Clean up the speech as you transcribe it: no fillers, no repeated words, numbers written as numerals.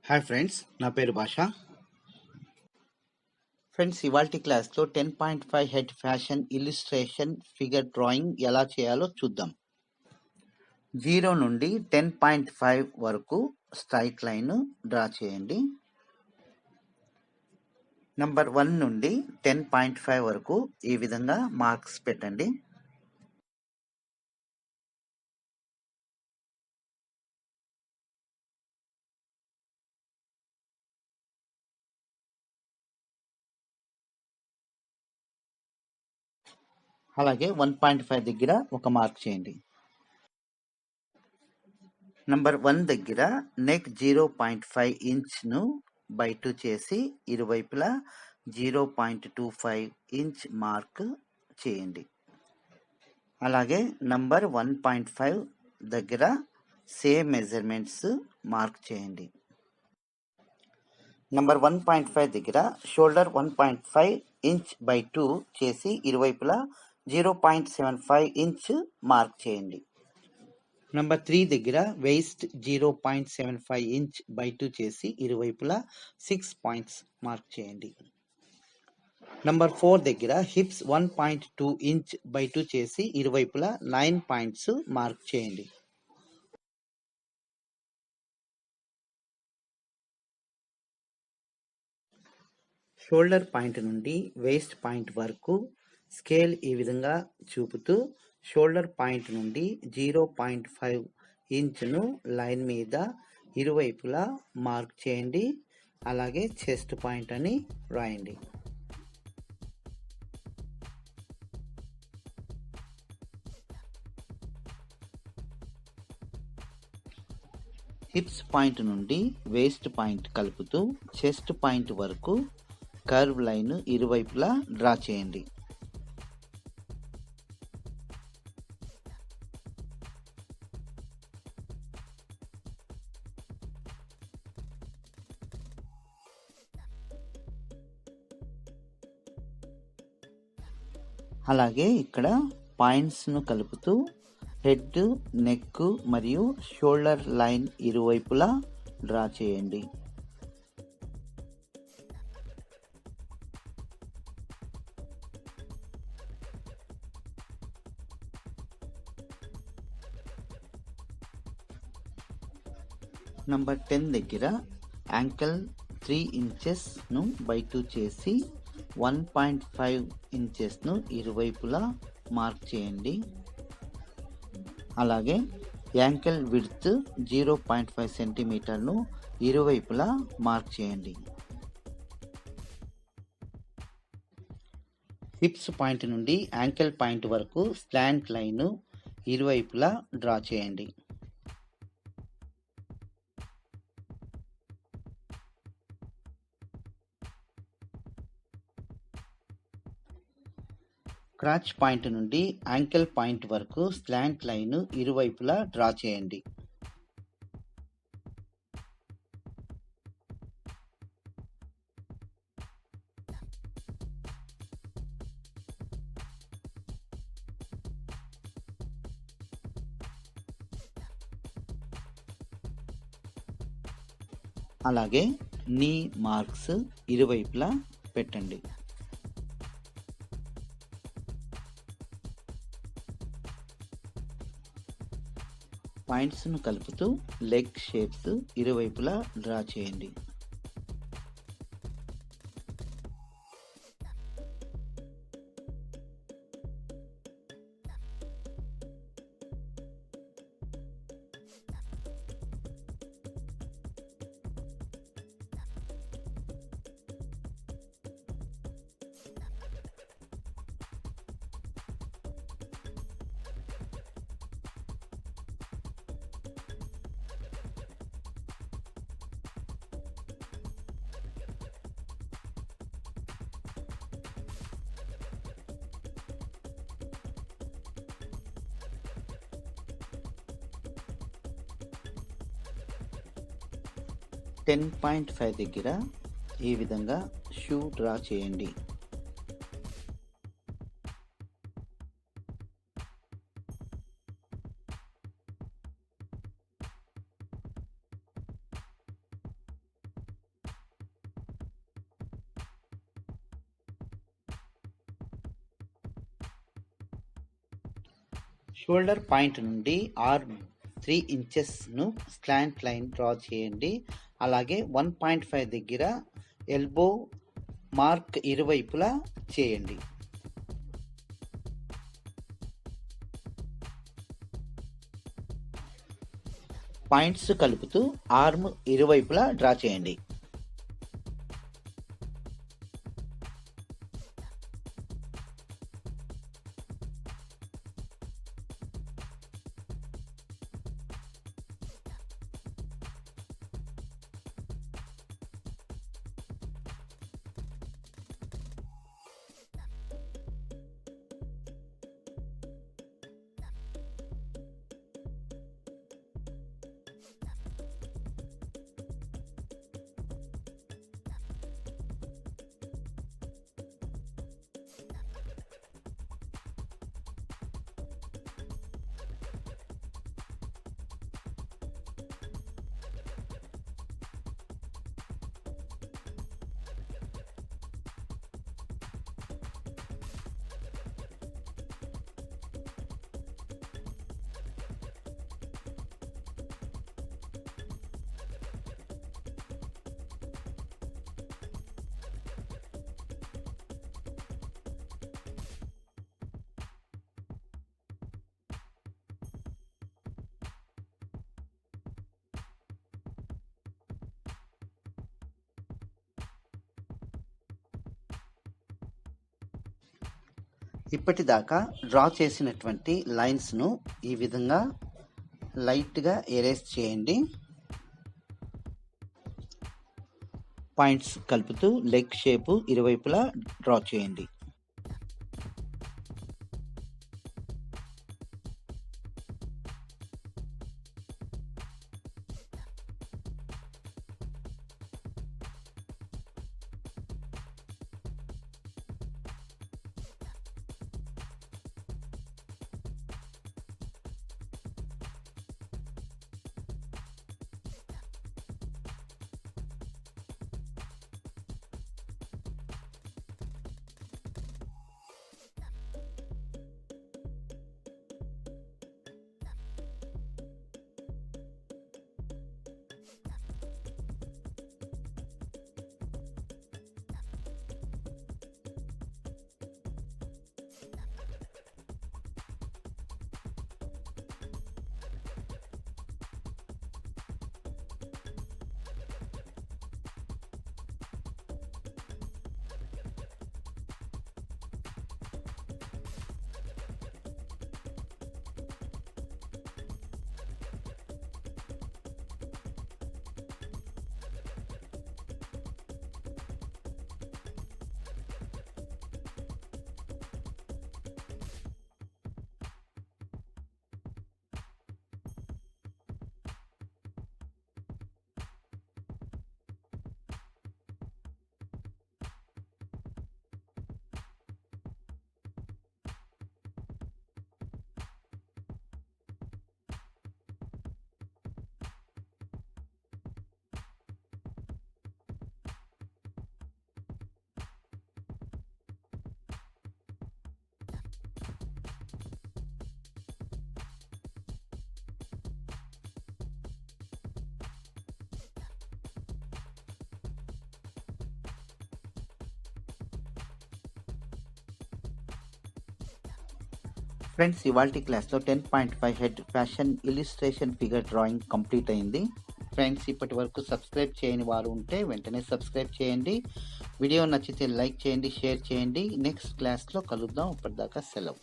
Hi friends, నా పేరు భాష. ఫ్రెండ్స్, ఇవాల్టి క్లాస్లో 10.5 head fashion illustration figure drawing ఎలా చేయాలో చూద్దాం. 0 నుండి 10.5 వరకు స్ట్రైట్ లైన్ డ్రా చేయండి. నంబర్ 1 నుండి 10.5 వరకు ఈ విధంగా మార్క్స్ పెట్టండి. అలాగే 1.5 దగ్గర ఒక మార్క్ చేయండి. నంబర్ 1 దగ్గర నెక్ 0.5 ఇంచ్ను బై 2 చేసి ఇరువైపులా 0.25 ఇంచ్ మార్క్ చేయండి. అలాగే నంబర్ 1.5 దగ్గర సేమ్ మెజర్మెంట్స్ మార్క్ చేయండి. నంబర్ 1.5 దగ్గర షోల్డర్ 1.5 ఇంచ్ బై 2 చేసి ఇరువైపులా 0.75 ఇంచ్ మార్క్ చేయండి. నంబర్ 3 దగ్గర వేస్ట్ 0.75 ఇంచ్ బై 2 చేసి ఇరువైపులా 6 పాయింట్స్ మార్క్ చేయండి. నంబర్ 4 దగ్గర హిప్స్ 1.2 ఇంచ్ బై 2 చేసి ఇరువైపులా 9 పాయింట్స్ మార్క్ చేయండి. షోల్డర్ పాయింట్ నుండి వేస్ట్ పాయింట్ వరకు స్కేల్ ఈ విధంగా చూపుతూ షోల్డర్ పాయింట్ నుండి 0.5 ఇంచ్ను లైన్ మీద ఇరువైపులా మార్క్ చేయండి. అలాగే చెస్ట్ పాయింట్ అని రాయండి. హిప్స్ పాయింట్ నుండి వేస్ట్ పాయింట్ కలుపుతూ చెస్ట్ పాయింట్ వరకు కర్వ్ లైన్ ఇరువైపులా డ్రా చేయండి. అలాగే ఇక్కడ పాయింట్స్ను కలుపుతూ హెడ్, నెక్ మరియు షోల్డర్ లైన్ ఇరువైపులా డ్రా చేయండి. నంబర్ 10 దగ్గర యాంకిల్ 3 ఇంచెస్ను బై 2 చేసి 1.5 ఇంచెస్ను ఇరువైపులా మార్క్ చేయండి. అలాగే యాంకిల్ విడ్త్ 0.5 సెంటీమీటర్ను ఇరువైపులా మార్క్ చేయండి. హిప్స్ పాయింట్ నుండి యాంకిల్ పాయింట్ వరకు స్లాంట్ లైన్ ఇరువైపులా డ్రా చేయండి. క్రాచ్ పాయింట్ నుండి యాంకిల్ పాయింట్ వరకు స్లాంట్ లైన్ ఇరువైపులా డ్రా చేయండి. అలాగే నీ మార్క్స్ ఇరువైపులా పెట్టండి. పాయింట్స్ను కలుపుతూ లెగ్ షేప్స్ ఇరువైపులా డ్రా చేయండి. టెన్ 10.5 దగ్గర ఈ విధంగా షూ డ్రా చేయండి. షోల్డర్ పాయింట్ నుండి ఆర్మ్ 3 ఇంచెస్ను స్లాంట్ లైన్ డ్రా చేయండి. అలాగే 1.5 దగ్గర ఎల్బో మార్క్ ఇరువైపులా చేయండి. పాయింట్స్ కలుపుతూ ఆర్మ్ ఇరువైపులా డ్రా చేయండి. ఇప్పటిదాకా డ్రా చేసినటువంటి లైన్స్ను ఈ విధంగా లైట్గా ఎరేస్ చేయండి. పాయింట్స్ కలుపుతూ లెగ్ షేపు ఇరువైపులా డ్రా చేయండి. ఫ్రెండ్స్, ఇవాల్టి క్లాస్లో 10.5 head fashion illustration figure drawing complete అయింది. ఫ్రెండ్స్, ఇప్పటి వరకు సబ్స్క్రైబ్ చేయని వారు ఉంటే వెంటనే సబ్స్క్రైబ్ చేయండి. వీడియో నచ్చితే లైక్ చేయండి, షేర్ చేయండి. నెక్స్ట్ క్లాస్లో కలుద్దాం. ఇప్పటిదాకా సెలవు.